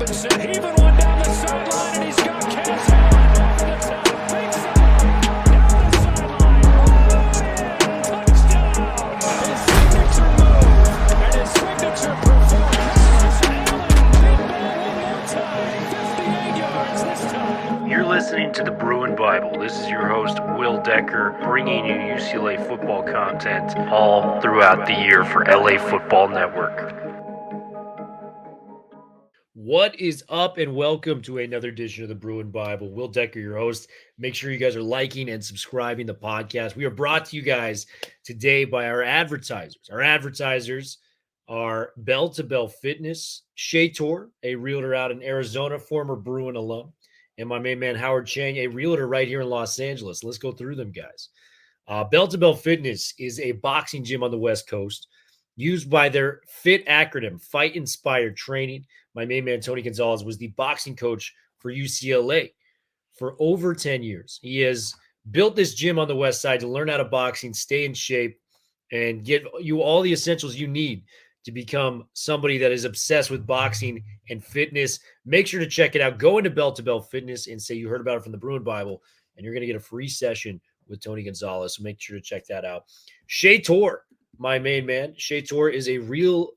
Robinson heaving one down the sideline, and he's got Cassidy over the top. Big side, down the sideline. Touchdown. His signature move and his signature performance. Allen, big ball one more time. 58 yards this time. You're listening to the Bruin Bible. This is your host, Will Decker, bringing you UCLA football content all throughout the year for LA Football Network. What is up, and welcome to another edition of the Bruin Bible. Will Decker, your host. Make sure you guys are liking and subscribing the podcast. We are brought to you guys today by our advertisers. Our advertisers are Bell to Bell Fitness, Shea Tor, a realtor out in Arizona, former Bruin alum, and my main man, Howard Chang, a realtor right here in Los Angeles. Let's go through them, guys. Bell to Bell Fitness is a boxing gym on the West Coast used by their FIT acronym, Fight Inspired Training. My main man, Tony Gonzalez, was the boxing coach for UCLA for over 10 years. He has built this gym on the West Side to learn how to boxing, stay in shape, and get you all the essentials you need to become somebody that is obsessed with boxing and fitness. Make sure to check it out. Go into Bell to Bell Fitness and say you heard about it from the Bruin Bible, and you're going to get a free session with Tony Gonzalez. So make sure to check that out. Shea Tor, my main man. Shea Tor is a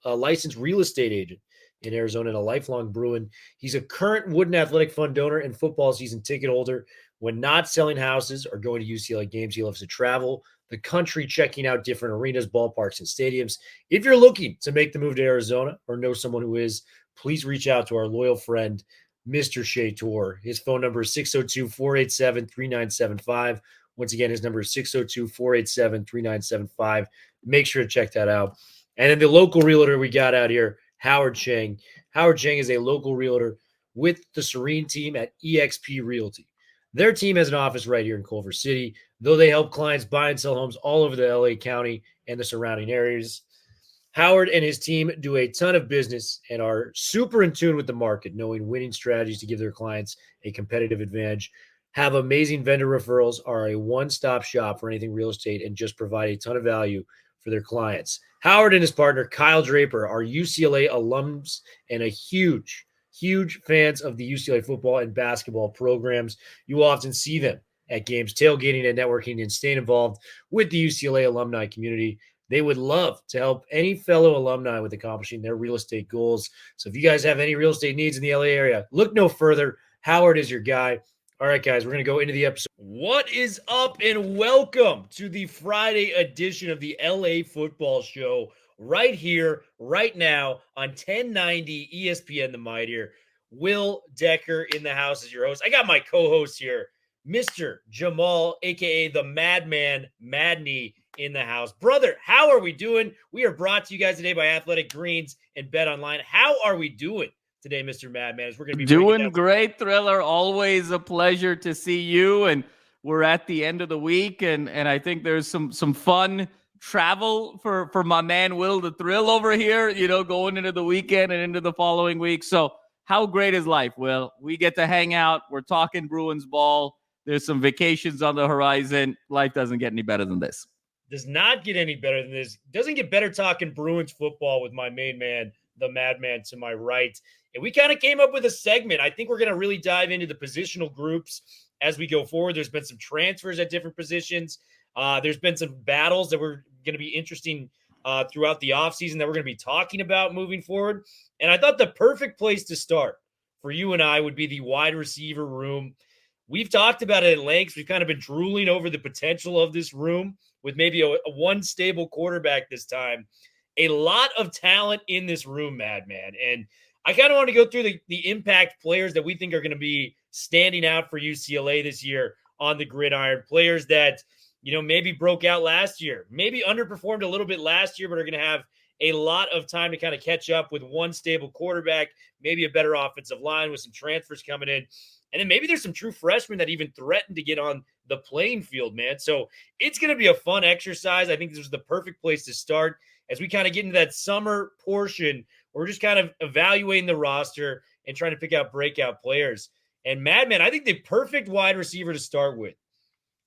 licensed real estate agent in Arizona and a lifelong Bruin. He's a current Wooden Athletic Fund donor and football season ticket holder. When not selling houses or going to UCLA games, he loves to travel the country, checking out different arenas, ballparks, and stadiums. If you're looking to make the move to Arizona or know someone who is, please reach out to our loyal friend, Mr. Shea Tor. His phone number is 602-487-3975. Once again, his number is 602-487-3975. Make sure to check that out. And then the local realtor we got out here, Howard Chang. Howard Chang is a local realtor with the Serene team at eXp Realty. Their team has an office right here in Culver City, though they help clients buy and sell homes all over the LA County and the surrounding areas. Howard and his team do a ton of business and are super in tune with the market, knowing winning strategies to give their clients a competitive advantage, have amazing vendor referrals, are a one-stop shop for anything real estate, and just provide a ton of value for their clients. Howard and his partner, Kyle Draper, are UCLA alums and a huge fans of the UCLA football and basketball programs. You will often see them at games, tailgating and networking, and staying involved with the UCLA alumni community. They would love to help any fellow alumni with accomplishing their real estate goals. So if you guys have any real estate needs in the LA area, look no further. Howard is your guy. All right, guys, we're going to go into the episode. What is up, and welcome to the Friday edition of the LA Football Show right here, right now on 1090 ESPN The Mightier. Will Decker in the house as your host. I got my co-host here, Mr. Jamal, a.k.a. the Madman, Madney, in the house. Brother, how are we doing? We are brought to you guys today by Athletic Greens and Bet Online. How are we doing today, Mr. Madman? We're going to be doing great, Thriller. Always a pleasure to see you. And we're at the end of the week, and I think there's some fun travel for my man Will the Thrill over here, going into the weekend and into the following week. So how great is life, Will? We get to hang out. We're talking Bruins ball. There's some vacations on the horizon. Life doesn't get any better than this. Does not get any better than this. Doesn't get better talking Bruins football with my main man, the Madman to my right. And we kind of came up with a segment. I think we're going to really dive into the positional groups as we go forward. There's been some transfers at different positions. There's been some battles that were going to be interesting throughout the offseason that we're going to be talking about moving forward. And I thought the perfect place to start for you and I would be the wide receiver room. We've talked about it at length. We've kind of been drooling over the potential of this room with maybe a one stable quarterback this time. A lot of talent in this room, Madman. And I kind of want to go through the impact players that we think are going to be standing out for UCLA this year on the gridiron. Players that, maybe broke out last year, maybe underperformed a little bit last year, but are going to have a lot of time to kind of catch up with one stable quarterback, maybe a better offensive line with some transfers coming in. And then maybe there's some true freshmen that even threaten to get on the playing field, man. So it's going to be a fun exercise. I think this is the perfect place to start as we kind of get into that summer portion. We're just kind of evaluating the roster and trying to pick out breakout players. And Madman, I think the perfect wide receiver to start with,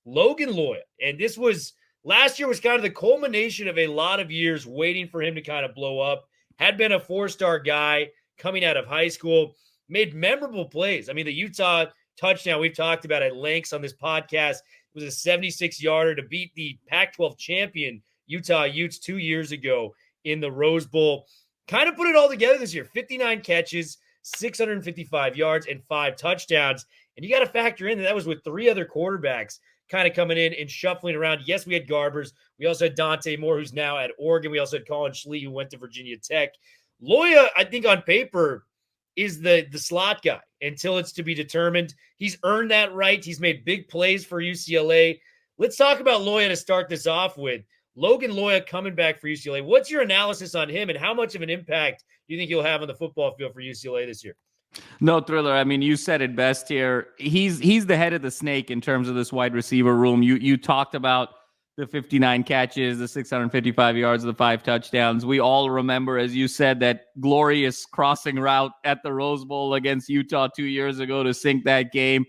Logan Loya. And this was last year was kind of the culmination of a lot of years waiting for him to kind of blow up. Had been a four-star guy coming out of high school. made memorable plays. I mean, the Utah touchdown we've talked about at lengths on this podcast was a 76-yarder to beat the Pac-12 champion Utah Utes 2 years ago in the Rose Bowl. Kind of put it all together this year. 59 catches, 655 yards, and 5 touchdowns. And you got to factor in that was with 3 other quarterbacks kind of coming in and shuffling around. Yes, we had Garbers. We also had Dante Moore, who's now at Oregon. We also had Colin Schlee, who went to Virginia Tech. Loya, I think on paper, is the slot guy until it's to be determined. He's earned that right. He's made big plays for UCLA. Let's talk about Loya to start this off with. Logan Loya coming back for UCLA. What's your analysis on him, and how much of an impact do you think he'll have on the football field for UCLA this year? No, Thriller. I mean, you said it best here. He's the head of the snake in terms of this wide receiver room. You talked about the 59 catches, the 655 yards, the 5 touchdowns. We all remember, as you said, that glorious crossing route at the Rose Bowl against Utah 2 years ago to sink that game.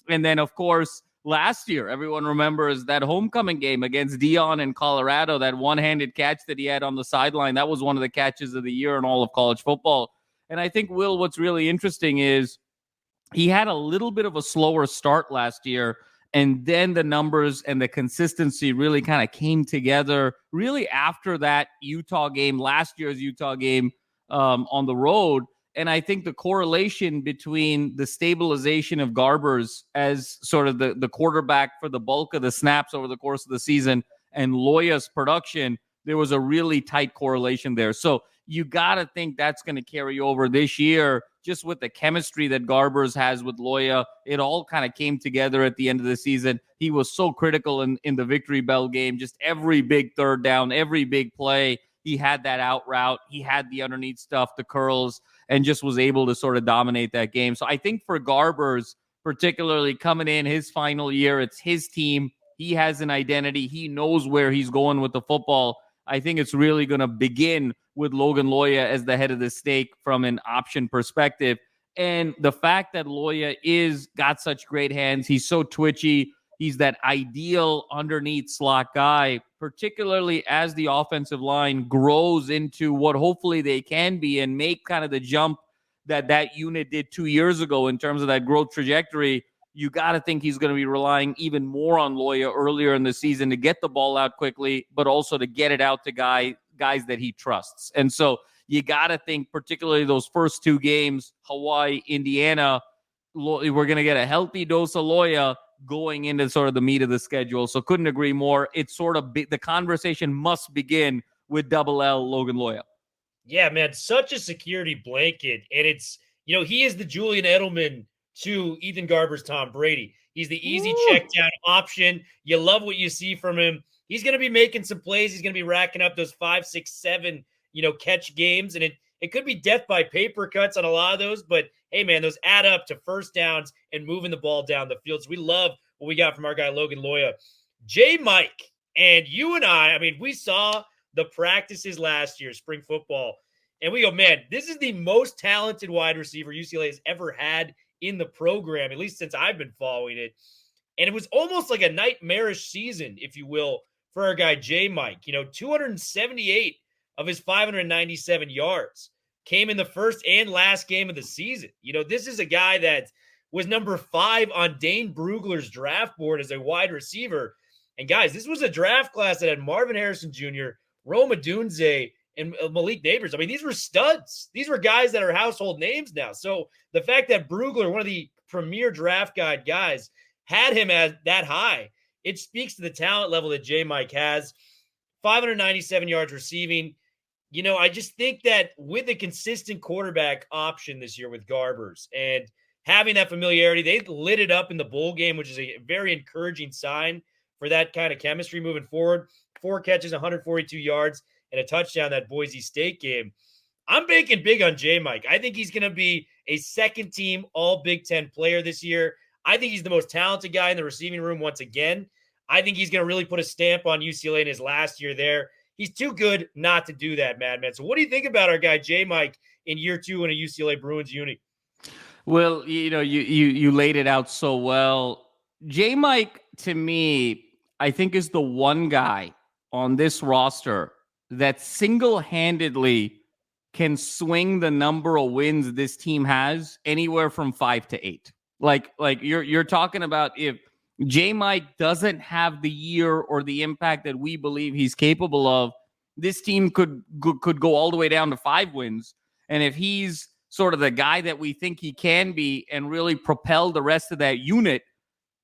And then, of course, last year, everyone remembers that homecoming game against Dion in Colorado, that one-handed catch that he had on the sideline. That was one of the catches of the year in all of college football. And I think, Will, what's really interesting is he had a little bit of a slower start last year, and then the numbers and the consistency really kind of came together really after that Utah game, last year's Utah game on the road. And I think the correlation between the stabilization of Garbers as sort of the quarterback for the bulk of the snaps over the course of the season and Loya's production, there was a really tight correlation there. So you got to think that's going to carry over this year, just with the chemistry that Garbers has with Loya. It all kind of came together at the end of the season. He was so critical in the Victory Bell game, just every big third down, every big play. He had that out route. He had the underneath stuff, the curls, and just was able to sort of dominate that game. So I think for Garbers, particularly coming in his final year, it's his team. He has an identity. He knows where he's going with the football. I think it's really going to begin with Logan Loya as the head of the snake from an option perspective. And the fact that Loya got such great hands, he's so twitchy, he's that ideal underneath slot guy, particularly as the offensive line grows into what hopefully they can be and make kind of the jump that unit did 2 years ago in terms of that growth trajectory. You got to think he's going to be relying even more on Loya earlier in the season to get the ball out quickly, but also to get it out to guys that he trusts. And so you got to think, particularly those first 2 games, Hawaii, Indiana, we're going to get a healthy dose of Loya going into sort of the meat of the schedule. So couldn't agree more. It's sort of the conversation must begin with double L Logan Loya. Yeah, man, such a security blanket. And it's, he is the Julian Edelman to Ethan Garber's Tom Brady. He's the easy check down option. You love what you see from him. He's going to be making some plays. He's going to be racking up those 5, 6, 7, catch games. And it could be death by paper cuts on a lot of those. But, hey, man, those add up to first downs and moving the ball down the field. So we love what we got from our guy Logan Loya. J. Mike, and you and I mean, we saw the practices last year, spring football. And we go, man, this is the most talented wide receiver UCLA has ever had in the program, at least since I've been following it. And it was almost like a nightmarish season, if you will, for our guy J. Mike. 278 of his 597 yards came in the first and last game of the season. This is a guy that was number 5 on Dane Brugler's draft board as a wide receiver. And guys, this was a draft class that had Marvin Harrison Jr., Rome Odunze, and Malik Neighbors. I mean, these were studs. These were guys that are household names now. So the fact that Brugler, one of the premier draft guide guys, had him as that high, it speaks to the talent level that J. Mike has. 597 yards receiving. I just think that with a consistent quarterback option this year with Garbers and having that familiarity, they lit it up in the bowl game, which is a very encouraging sign for that kind of chemistry moving forward. 4 catches, 142 yards, and a touchdown that Boise State game. I'm banking big on J. Mike. I think he's going to be a second-team all Big Ten player this year. I think he's the most talented guy in the receiving room once again. I think he's going to really put a stamp on UCLA in his last year there. He's too good not to do that, Madman. So what do you think about our guy J. Mike in year 2 in a UCLA Bruins uni? Well, you laid it out so well. J. Mike, to me, I think is the one guy on this roster that single-handedly can swing the number of wins this team has anywhere from 5 to 8. Like you're talking about if J. Mike doesn't have the year or the impact that we believe he's capable of, this team could go all the way down to 5 wins. And if he's sort of the guy that we think he can be and really propel the rest of that unit,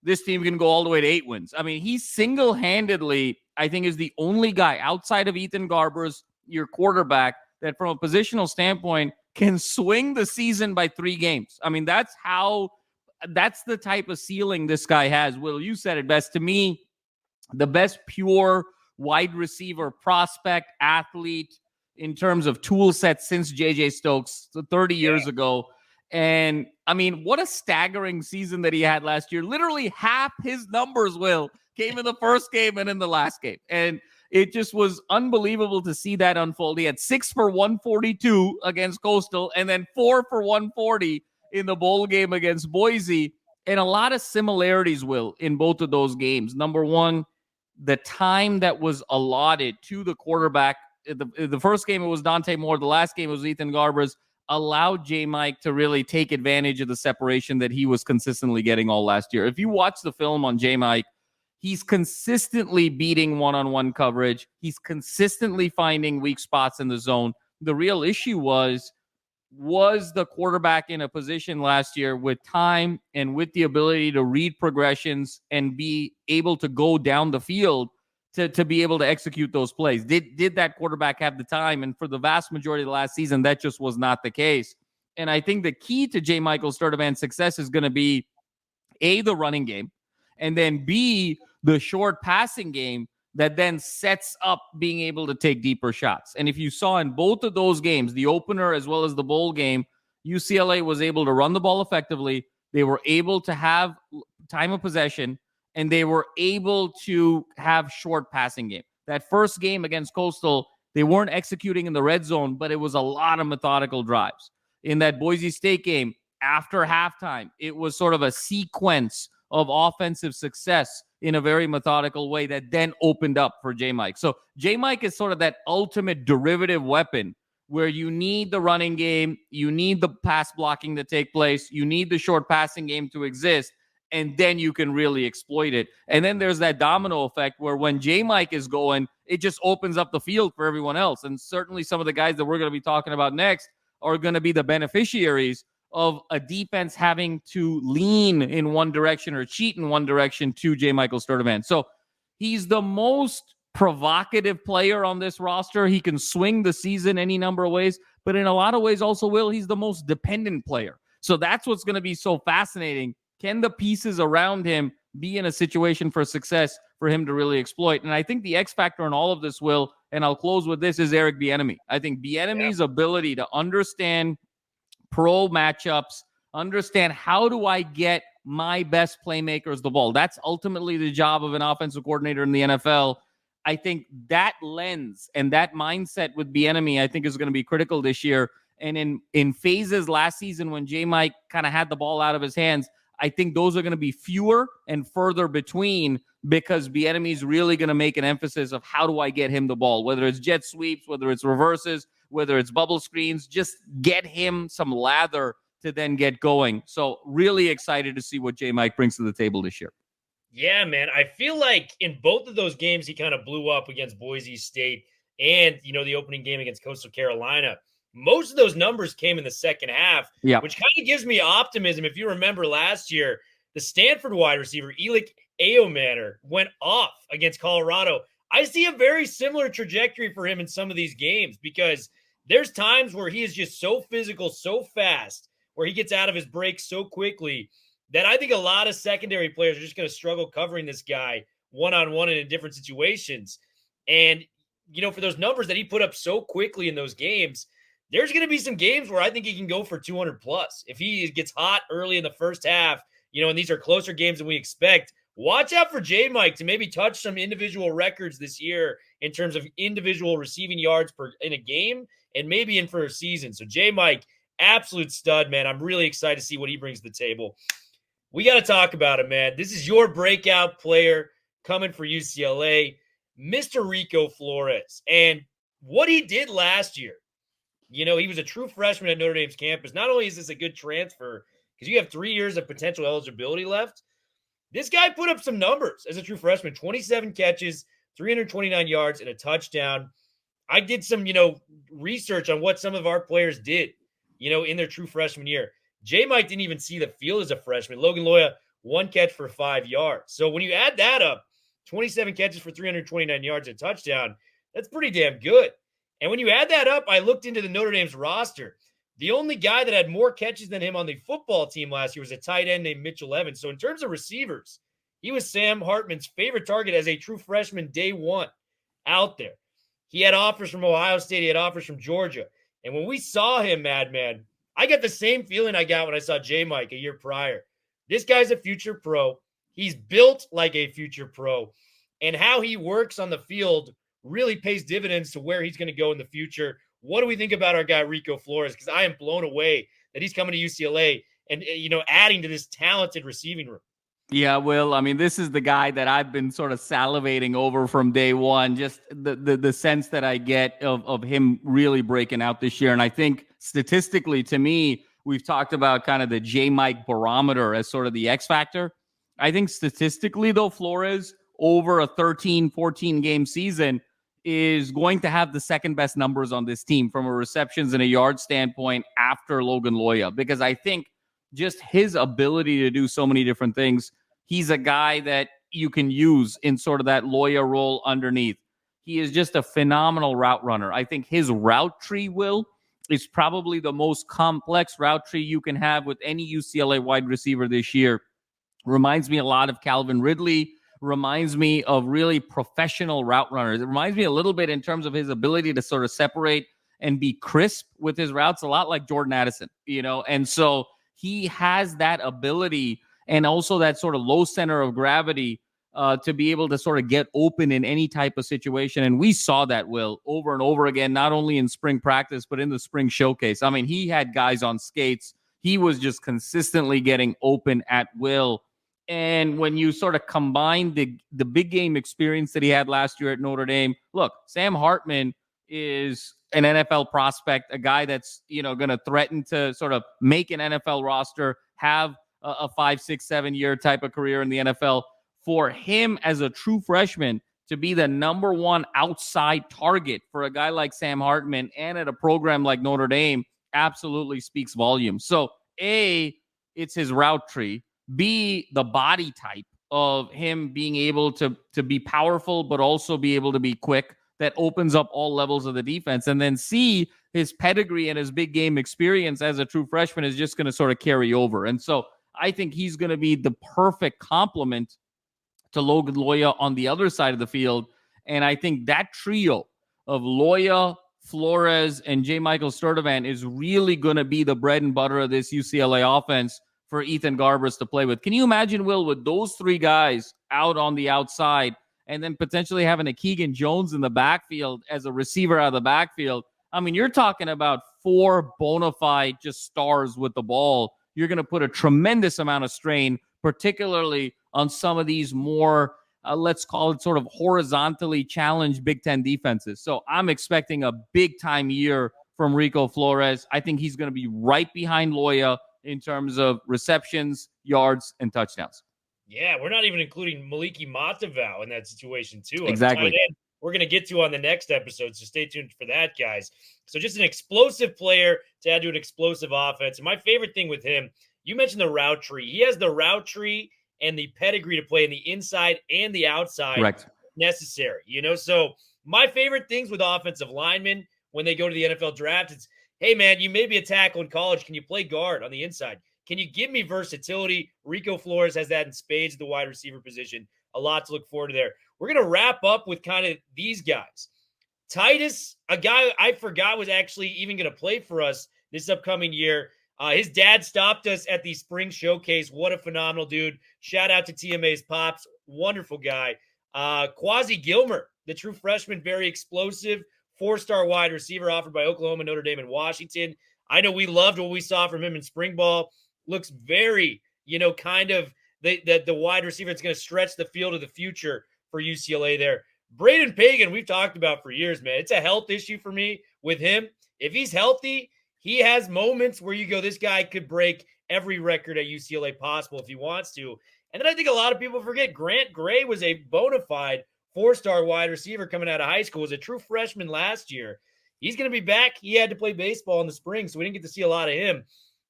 this team can go all the way to 8 wins. I mean, he single-handedly, I think, is the only guy outside of Ethan Garbers, your quarterback, that from a positional standpoint can swing the season by 3 games. I mean, that's the type of ceiling this guy has. Will, you said it best. To me, the best pure wide receiver prospect, athlete in terms of tool set since J.J. Stokes 30 years ago. And, I mean, what a staggering season that he had last year. Literally half his numbers, Will, came in the first game and in the last game. And it just was unbelievable to see that unfold. He had 6 for 142 against Coastal and then 4 for 140 in the bowl game against Boise. And a lot of similarities, Will, in both of those games. Number one, the time that was allotted to the quarterback. The first game, it was Dante Moore. The last game, it was Ethan Garbers. Allowed J. Mike to really take advantage of the separation that he was consistently getting all last year. If you watch the film on J. Mike, he's consistently beating one-on-one coverage. He's consistently finding weak spots in the zone. The real issue was the quarterback in a position last year with time and with the ability to read progressions and be able to go down the field to be able to execute those plays? Did that quarterback have the time? And for the vast majority of the last season, that just was not the case. And I think the key to J. Michael Sturdivant's success is going to be A, the running game, and then B, the short passing game that then sets up being able to take deeper shots. And if you saw in both of those games, the opener as well as the bowl game, UCLA was able to run the ball effectively. They were able to have time of possession, and they were able to have short passing game. That first game against Coastal, they weren't executing in the red zone, but it was a lot of methodical drives. In that Boise State game, after halftime, it was sort of a sequence of offensive success in a very methodical way that then opened up for J. Mike. So J. Mike is sort of that ultimate derivative weapon where you need the running game, you need the pass blocking to take place, you need the short passing game to exist, and then you can really exploit it. And then there's that domino effect where when J. Mike is going, it just opens up the field for everyone else. And certainly some of the guys that we're going to be talking about next are going to be the beneficiaries of a defense having to lean in one direction or cheat in one direction to J. Michael Sturdivant. So he's the most provocative player on this roster. He can swing the season any number of ways, but in a lot of ways also, Will, he's the most dependent player. So that's what's going to be so fascinating. Can the pieces around him be in a situation for success for him to really exploit? And I think the X factor in all of this, Will, and I'll close with this, is Eric Bieniemy. I think Bieniemy's ability to understand pro matchups, understand how do I get my best playmakers the ball. That's ultimately the job of an offensive coordinator in the NFL. I think that lens and that mindset with Bieniemy, I think, is going to be critical this year. And in phases last season when J. Mike kind of had the ball out of his hands, I think those are going to be fewer and further between because Bieniemy is really going to make an emphasis of how do I get him the ball, whether it's jet sweeps, whether it's reverses, whether it's bubble screens, just get him some lather to then get going. So really excited to see what J. Mike brings to the table this year. Yeah, man. I feel like in both of those games, he kind of blew up against Boise State and, the opening game against Coastal Carolina. Most of those numbers came in the second half, which kind of gives me optimism. If you remember last year, the Stanford wide receiver, Elik Ayomanor, went off against Colorado. I see a very similar trajectory for him in some of these games because there's times where he is just so physical, so fast, where he gets out of his break so quickly that I think a lot of secondary players are just going to struggle covering this guy one-on-one and in different situations. And, for those numbers that he put up so quickly in those games, there's going to be some games where I think he can go for 200 plus. If he gets hot early in the first half, and these are closer games than we expect, watch out for J. Mike to maybe touch some individual records this year in terms of individual receiving yards in a game and maybe in for a season. So J. Mike, absolute stud, man. I'm really excited to see what he brings to the table. We got to talk about it, man. This is your breakout player coming for UCLA, Mr. Rico Flores. And what he did last year, He was a true freshman at Notre Dame's campus. Not only is this a good transfer, because you have 3 years of potential eligibility left, this guy put up some numbers as a true freshman, 27 catches, 329 yards, and a touchdown. I did some, research on what some of our players did, in their true freshman year. J-Mike didn't even see the field as a freshman. Logan Loya, 1 catch for 5 yards. So when you add that up, 27 catches for 329 yards and a touchdown, that's pretty damn good. And when you add that up, I looked into the Notre Dame's roster. The only guy that had more catches than him on the football team last year was a tight end named Mitchell Evans. So in terms of receivers, he was Sam Hartman's favorite target as a true freshman day one out there. He had offers from Ohio State. He had offers from Georgia. And when we saw him, Madman, I got the same feeling I got when I saw J-Mike a year prior. This guy's a future pro. He's built like a future pro. And how he works on the field really pays dividends to where he's going to go in the future. What do we think about our guy Rico Flores? Because I am blown away that he's coming to UCLA and, adding to this talented receiving room. Yeah, Will, I mean, this is the guy that I've been sort of salivating over from day one, just the sense that I get of him really breaking out this year. And I think statistically, to me, we've talked about kind of the J-Mike barometer as sort of the X factor. I think statistically, though, Flores, over a 13, 14 game season, is going to have the second best numbers on this team from a receptions and a yard standpoint after Logan Loya, because I think just his ability to do so many different things, he's a guy that you can use in sort of that Loya role underneath. He is just a phenomenal route runner. I think his route tree, Will, is probably the most complex route tree you can have with any UCLA wide receiver this year. Reminds me a lot of Calvin Ridley, reminds me of really professional route runners. It reminds me a little bit in terms of his ability to sort of separate and be crisp with his routes, a lot like Jordan Addison, and so he has that ability and also that sort of low center of gravity to be able to sort of get open in any type of situation. And we saw that, Will, over and over again, not only in spring practice, but in the spring showcase. I mean, he had guys on skates. He was just consistently getting open at will. And when you sort of combine the big game experience that he had last year at Notre Dame, look, Sam Hartman is an NFL prospect, a guy that's, going to threaten to sort of make an NFL roster, have a 5, 6, 7 year type of career in the NFL. For him as a true freshman to be the number one outside target for a guy like Sam Hartman and at a program like Notre Dame absolutely speaks volumes. So A, it's his route tree. B, the body type of him being able to be powerful, but also be able to be quick. That opens up all levels of the defense. And then C, his pedigree and his big game experience as a true freshman is just going to sort of carry over. And so I think he's going to be the perfect complement to Logan Loya on the other side of the field. And I think that trio of Loya, Flores, and J. Michael Sturdivant is really going to be the bread and butter of this UCLA offense for Ethan Garbers to play with. Can you imagine, Will, with those three guys out on the outside and then potentially having a Keegan Jones in the backfield as a receiver out of the backfield? I mean, you're talking about 4 bona fide just stars with the ball. You're going to put a tremendous amount of strain, particularly on some of these more, let's call it sort of horizontally challenged Big Ten defenses. So I'm expecting a big-time year from Rico Flores. I think he's going to be right behind Loya in terms of receptions, yards, and touchdowns. Yeah, we're not even including Maliki Matavau in that situation, too. Exactly. We're going to get to on the next episode, so stay tuned for that, guys. So just an explosive player to add to an explosive offense. And my favorite thing with him, you mentioned the route tree. He has the route tree and the pedigree to play in the inside and the outside. Correct. Necessary. So my favorite things with offensive linemen when they go to the NFL draft, it's, hey, man, you may be a tackle in college. Can you play guard on the inside? Can you give me versatility? Rico Flores has that in spades at the wide receiver position. A lot to look forward to there. We're going to wrap up with kind of these guys. Titus, a guy I forgot was actually even going to play for us this upcoming year. His dad stopped us at the spring showcase. What a phenomenal dude. Shout out to TMA's Pops. Wonderful guy. Quasi Gilmer, the true freshman, very explosive, 4-star wide receiver offered by Oklahoma, Notre Dame, and Washington. I know we loved what we saw from him in spring ball. Looks very, kind of the wide receiver that's going to stretch the field of the future for UCLA there. Braden Pagan, we've talked about for years, man. It's a health issue for me with him. if he's healthy, he has moments where you go, this guy could break every record at UCLA possible if he wants to. And then I think a lot of people forget Grant Gray was a bona fide 4-star wide receiver coming out of high school, was a true freshman last year. He's going to be back. He had to play baseball in the spring, so we didn't get to see a lot of him.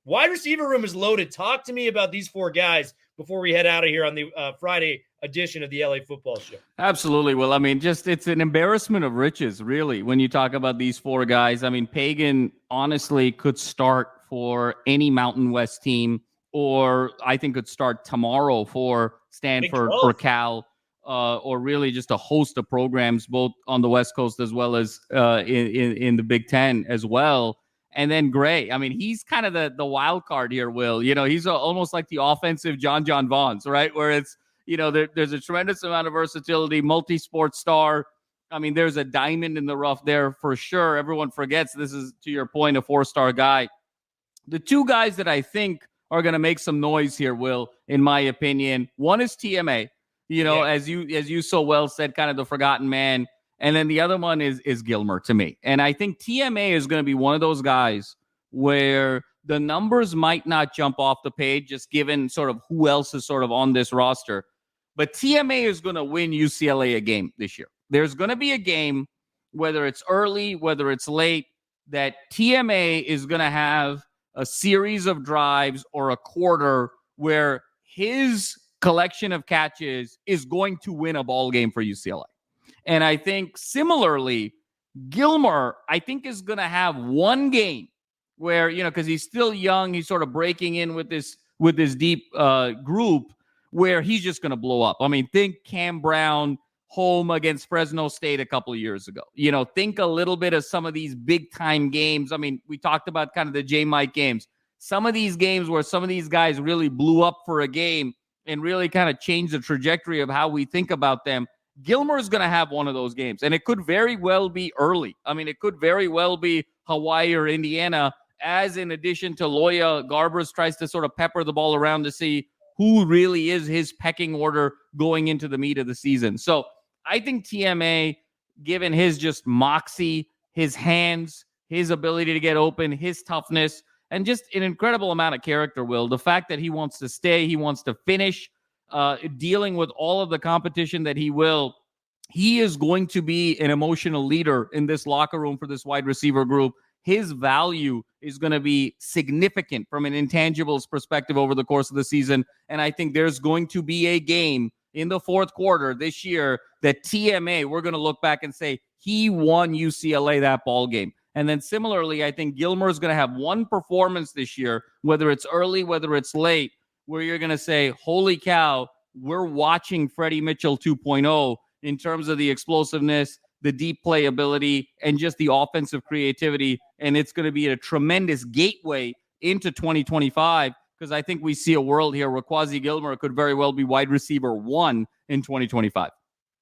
Wide receiver room is loaded. Talk to me about these 4 guys before we head out of here on the Friday edition of the LA Football Show. Absolutely. Well, I mean, it's an embarrassment of riches, really, when you talk about these 4 guys. I mean, Pagan honestly could start for any Mountain West team, or I think could start tomorrow for Stanford or Cal, or really just a host of programs, both on the West Coast as well as in the Big Ten as well. And then Gray, I mean, he's kind of the wild card here, Will. He's almost like the offensive John Vaughns, right? Where it's, there's a tremendous amount of versatility, multi-sport star. I mean, there's a diamond in the rough there for sure. Everyone forgets this is, to your point, a 4-star guy. The 2 guys that I think are going to make some noise here, Will, in my opinion, one is TMA, as you so well said, kind of the forgotten man. And then the other one is Gilmer to me. And I think TMA is going to be one of those guys where the numbers might not jump off the page, just given sort of who else is sort of on this roster. But TMA is going to win UCLA a game this year. There's going to be a game, whether it's early, whether it's late, that TMA is going to have a series of drives or a quarter where his collection of catches is going to win a ball game for UCLA. And I think similarly, Gilmer, I think, is going to have one game where, because he's still young, he's sort of breaking in with this deep group where he's just going to blow up. I mean, think Cam Brown home against Fresno State a couple of years ago. Think a little bit of some of these big time games. I mean, we talked about kind of the J-Mike games. Some of these games where some of these guys really blew up for a game and really kind of changed the trajectory of how we think about them. Gilmer is going to have one of those games, and it could very well be early. I mean, it could very well be Hawaii or Indiana, as in addition to Loya, Garbers tries to sort of pepper the ball around to see who really is his pecking order going into the meat of the season. So I think TMA, given his just moxie, his hands, his ability to get open, his toughness, and just an incredible amount of character, Will, the fact that he wants to stay, he wants to finish, dealing with all of the competition that he will, he is going to be an emotional leader in this locker room for this wide receiver group. His value is going to be significant from an intangibles perspective over the course of the season. And I think there's going to be a game in the 4th quarter this year that TMA, we're going to look back and say, he won UCLA that ball game. And then similarly, I think Gilmer is going to have one performance this year, whether it's early, whether it's late, where you're going to say, holy cow, we're watching Freddie Mitchell 2.0 in terms of the explosiveness, the deep playability, and just the offensive creativity. And it's going to be a tremendous gateway into 2025, because I think we see a world here where Quasi Gilmer could very well be wide receiver 1 in 2025.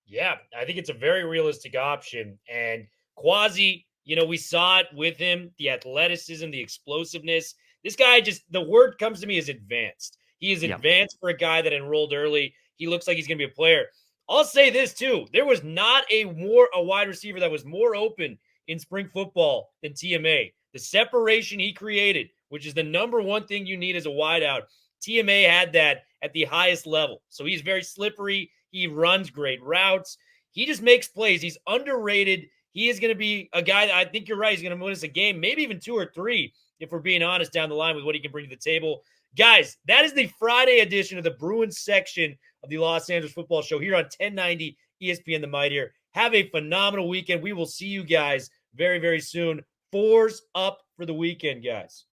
Yeah, I think it's a very realistic option. And Quasi, we saw it with him, the athleticism, the explosiveness. This guy the word comes to me is advanced. He is advanced for a guy that enrolled early. He looks like he's going to be a player. I'll say this too. There was not a wide receiver that was more open in spring football than TMA. The separation he created, which is the number one thing you need as a wideout, TMA had that at the highest level. So he's very slippery. He runs great routes. He just makes plays. He's underrated. He is going to be a guy that I think you're right. He's going to win us a game, maybe even 2 or 3, if we're being honest, down the line with what he can bring to the table. Guys, that is the Friday edition of the Bruins section of the Los Angeles Football Show here on 1090 ESPN The Mightier. Have a phenomenal weekend. We will see you guys very, very soon. 4s up for the weekend, guys.